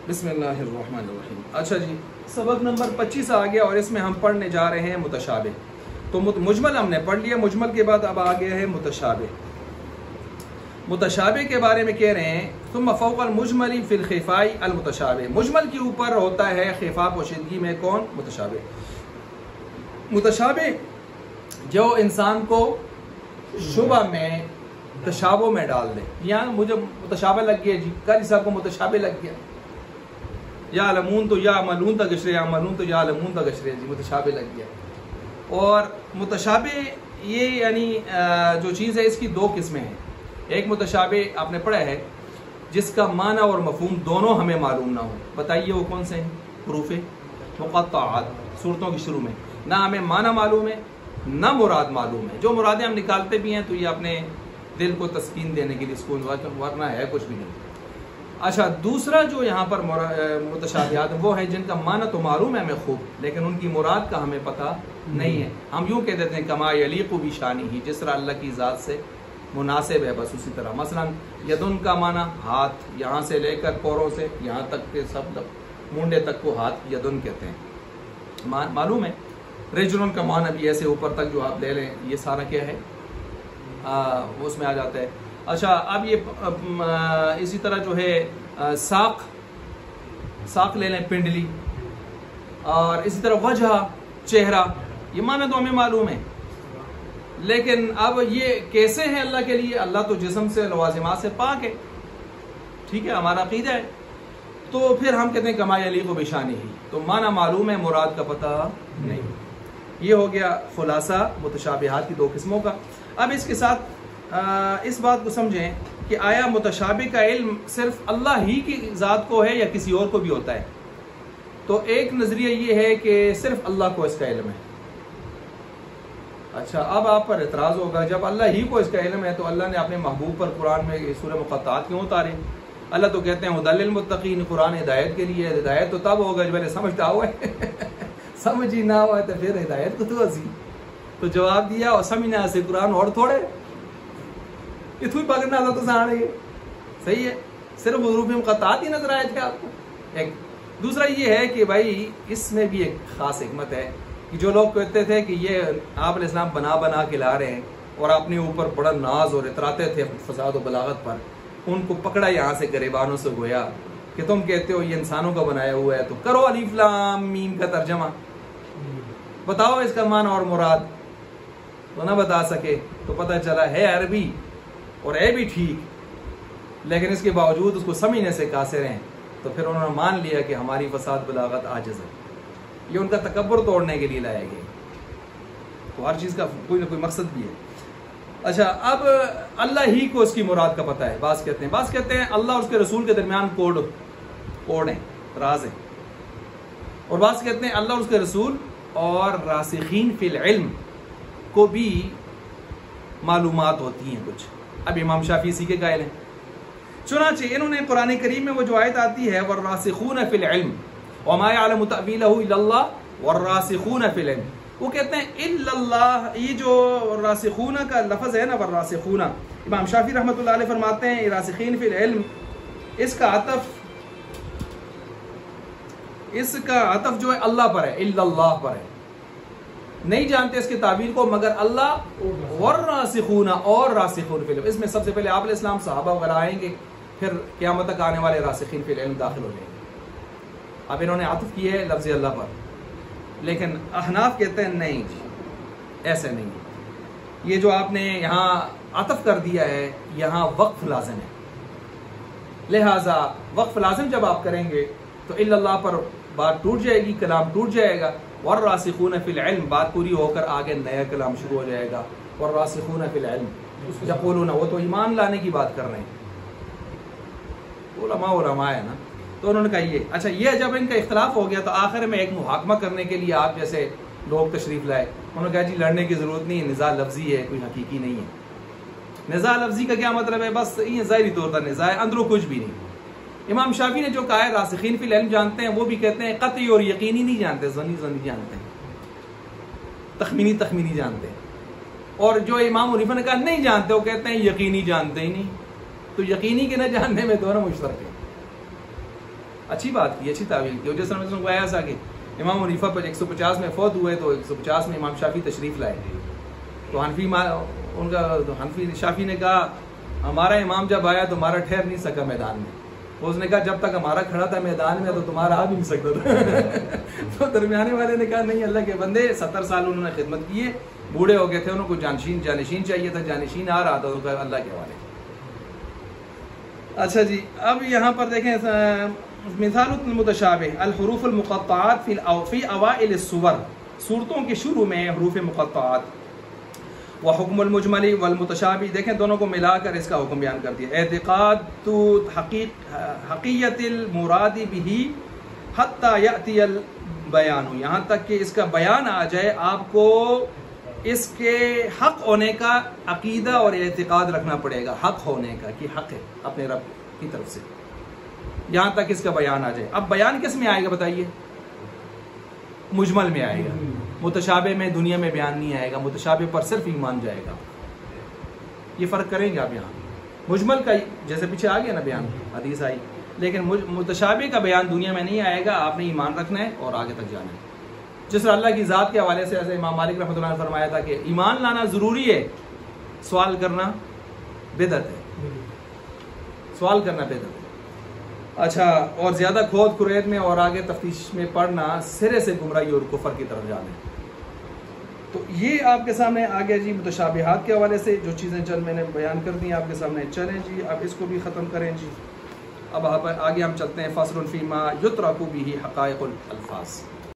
بسم اللہ الرحمن الرحیم۔ اچھا جی، سبق نمبر 25 آ گیا اور اس میں ہم پڑھنے جا رہے ہیں متشابہ۔ تو مجمل ہم نے پڑھ لیا، مجمل کے بعد اب آ گیا ہے متشابہ۔ متشابہ کے بارے میں کہہ رہے ہیں ثم فوق المجمل فی الخفاء المتشابہ، مجمل کے اوپر ہوتا ہے خفا پوشیدگی میں کون؟ متشابہ۔ متشابہ جو انسان کو شبہ میں تشابہ میں ڈال دے، یہاں مجھے متشابہ لگ گیا جی، قاری صاحب کو متشابہ لگ گیا، یا علمون تو یا عملون تا گشرے، یا عملون تو یا علمون تا گشرے، جی متشابہ لگ گیا۔ اور متشابہ یہ یعنی جو چیز ہے اس کی دو قسمیں ہیں۔ ایک متشابہ آپ نے پڑھا ہے جس کا معنی اور مفہوم دونوں ہمیں معلوم نہ ہو، بتائیے وہ کون سے ہیں؟ حروف مقطعات، صورتوں کے شروع میں نہ ہمیں معنی معلوم ہے نہ مراد معلوم ہے، جو مرادیں ہم نکالتے بھی ہیں تو یہ اپنے دل کو تسکین دینے کے لیے سکون، ورنہ ہے کچھ بھی نہیں۔ اچھا، دوسرا جو یہاں پر متشابہات وہ ہیں جن کا معنی تو معلوم ہے ہمیں خوب، لیکن ان کی مراد کا ہمیں پتہ نہیں ہے۔ ہم یوں کہہ دیتے ہیں کما یلیق بشانہ، جس طرح اللہ کی ذات سے مناسب ہے، بس اسی طرح۔ مثلا یدن کا معنی ہاتھ، یہاں سے لے کر پوروں سے یہاں تک کے سب مونڈے تک کو ہاتھ یدن کہتے ہیں، معلوم ہے۔ رجلن کا معنی بھی ایسے اوپر تک جو آپ لے لیں، یہ سارا کیا ہے؟ وہ اس میں آ جاتا ہے۔ اچھا، اب یہ اسی طرح جو ہے ساق لے لیں، پنڈلی، اور اسی طرح وجہ، چہرہ، یہ معنی تو ہمیں معلوم ہے، لیکن اب یہ کیسے ہیں اللہ کے لیے؟ اللہ تو جسم سے لوازمات سے پاک ہے، ٹھیک ہے، ہمارا عقیدہ ہے۔ تو پھر ہم کہتے ہیں کما یلیق بشانہ، تو معنی معلوم ہے، مراد کا پتہ نہیں۔ یہ ہو گیا خلاصہ متشابہات کی دو قسموں کا۔ اب اس کے ساتھ اس بات کو سمجھیں کہ آیا متشابہ کا علم صرف اللہ ہی کی ذات کو ہے یا کسی اور کو بھی ہوتا ہے؟ تو ایک نظریہ یہ ہے کہ صرف اللہ کو اس کا علم ہے۔ اچھا، اب آپ پر اعتراض ہوگا، جب اللہ ہی کو اس کا علم ہے تو اللہ نے اپنے محبوب پر قرآن میں سورہ مقطعات کیوں اتارے؟ اللہ تو کہتے ہیں ہدی للمتقین، قرآن ہدایت کے لیے، ہدایت تو تب ہوگا جب پہلے سمجھتا ہوا ہے سمجھ ہی نہ ہوا ہے تو پھر ہدایت کو تو ہنسی۔ تو جواب دیا اور سمجھنا سے قرآن اور تھوڑے اتوئی پکڑنا تھا تو ساڑے، صحیح ہے، صرف حروف مقطعات ہی نظر آئے تھے آپ کو۔ ایک دوسرا یہ ہے کہ بھائی اس میں بھی ایک خاص حکمت ہے کہ جو لوگ کہتے تھے کہ یہ آپ علیہ السلام بنا کے لا رہے ہیں اور اپنے اوپر بڑا ناز اور اتراتے تھے فساد و بلاغت پر، ان کو پکڑا یہاں سے گریبانوں سے گویا کہ تم کہتے ہو یہ انسانوں کا بنایا ہوا ہے، تو کرو الف لام میم کا ترجمہ، بتاؤ اس کا معنی اور مراد، تو نہ بتا سکے، تو پتہ چلا ہے عربی اور ہے بھی ٹھیک، لیکن اس کے باوجود اس کو سمجھنے سے قاصر ہیں، تو پھر انہوں نے مان لیا کہ ہماری فساد بلاغت عاجز ہے۔ یہ ان کا تکبر توڑنے کے لیے لایا گیا، تو ہر چیز کا کوئی نہ کوئی مقصد بھی ہے۔ اچھا، اب اللہ ہی کو اس کی مراد کا پتہ ہے، بعض کہتے ہیں اللہ اور اس کے رسول کے درمیان کوڈ ہیں، راز ہیں، اور بعض کہتے ہیں اللہ اور اس کے رسول اور راسخین فی العلم کو بھی معلومات ہوتی ہیں کچھ۔ اب امام شافعی اسی کے قائل ہیں، چنانچہ انہوں نے قرآن کریم میں وہ جو آیت آتی ہے والراسخون فی العلم وما يعلم تأویلہ الا اللہ والراسخون فی العلم، وہ کہتے ہیں الا اللہ، یہ جو راسخون کا لفظ ہے نا، والراسخون، امام شافعی رحمۃ اللہ علیہ فرماتے ہیں راسخین فی العلم، اس کا عطف جو ہے اللہ پر ہے، الا اللہ پر ہے، نہیں جانتے اس کے تعبیر کو مگر اللہ، والراسخون اور راسخون فی العلم، اس میں سب سے پہلے آپ علیہ السلام، صحابہ وغیرہ آئیں گے، پھر قیامت تک آنے والے راسخین فی العلم داخل ہو جائیں گے۔ اب انہوں نے عطف کی ہے لفظ اللہ پر، لیکن احناف کہتے ہیں نہیں جی، ایسے نہیں، یہ جو آپ نے یہاں عطف کر دیا ہے یہاں وقف لازم ہے، لہٰذا وقف لازم جب آپ کریں گے تو الا اللہ پر بات ٹوٹ جائے گی، کلام ٹوٹ جائے گا، والراسخون فی العلم بات پوری ہو کر آگے نیا کلام شروع ہو جائے گا۔ والراسخون فی العلم یقولون، وہ تو ایمان لانے کی بات کر رہے ہیں، علماء ہے نا، تو انہوں نے کہا یہ اچھا، یہ جب ان کا اختلاف ہو گیا تو آخر میں ایک محاکمہ کرنے کے لیے آپ جیسے لوگ تشریف لائے، انہوں نے کہا جی لڑنے کی ضرورت نہیں ہے، نزاع لفظی ہے، کوئی حقیقی نہیں ہے۔ نزاع لفظی کا کیا مطلب ہے؟ بس یہ ظاہری طور پر نزاع ہے، اندروں کچھ بھی نہیں۔ امام شافعی نے جو کہا ہے راسخین فی العلم جانتے ہیں، وہ بھی کہتے ہیں قطعی اور یقینی نہیں جانتے، ظنی جانتے ہیں، تخمینی جانتے ہیں، اور جو امام حنیفہ نے کہا نہیں جانتے، وہ کہتے ہیں یقینی جانتے ہی نہیں، تو یقینی کے نہ جاننے میں دونوں مشترک ہیں۔ اچھی بات کی, اچھی تعویل کی. اور جس طرح کو آیا تھا کہ امام حنیفہ پر 150 میں فوت ہوئے تو 150 میں امام شافعی تشریف لائے. تو حنفی شافعی نے کہا ہمارا امام جب آیا تو ہمارا ٹھہر نہیں سکا میدان میں. اس نے کہا جب تک ہمارا کھڑا تھا میدان میں تو تمہارا آ بھی نہیں سکتا تھا. تو درمیانے والے نے کہا نہیں, اللہ کے بندے 70 سال انہوں نے خدمت کی ہے, بوڑھے ہو گئے تھے, انہوں کو جانشین چاہیے تھا, جانشین آ رہا تھا, تو کہا اللہ کے حوالے. اچھا جی, اب یہاں پر دیکھیں مثال المتشابہ الحروف المقطعات فی اوائل السور, صورتوں کے شروع میں حروف مقطعات. وحکم المجمل والمتشابہ, دیکھیں دونوں کو ملا کر اس کا حکم بیان کر دیا. اعتقاد حقیقت المراد به حتی یأتی البیان, یہاں تک کہ اس کا بیان آ جائے, آپ کو اس کے حق ہونے کا عقیدہ اور اعتقاد رکھنا پڑے گا, حق ہونے کا کہ حق ہے اپنے رب کی طرف سے, یہاں تک اس کا بیان آ جائے. اب بیان کس میں آئے گا بتائیے؟ مجمل میں آئے گا. متشابہ میں دنیا میں بیان نہیں آئے گا, متشابہ پر صرف ایمان جائے گا. یہ فرق کریں گے آپ یہاں. مجمل کا جیسے پیچھے آ گیا نا بیان, حدیث آئی, لیکن متشابہ کا بیان دنیا میں نہیں آئے گا. آپ نے ایمان رکھنا ہے اور آگے تک جانا ہے. جس طرح اللہ کی ذات کے حوالے سے ایسے امام مالک رحمۃ اللہ نے فرمایا تھا کہ ایمان لانا ضروری ہے, سوال کرنا بدعت ہے. سوال کرنا بدعت ہے. اچھا, اور زیادہ کھود کرید میں اور آگے تفتیش میں پڑھنا سرے سے گمراہی اور کفر کی طرف جانا ہے. تو یہ آپ کے سامنے آ گیا جی متشابہات کے حوالے سے جو چیزیں چند میں نے بیان کر دی آپ کے سامنے. چلیں جی اب اس کو بھی ختم کریں جی. اب آگے ہم چلتے ہیں فصل فیما یترک بہ حقائق الالفاظ.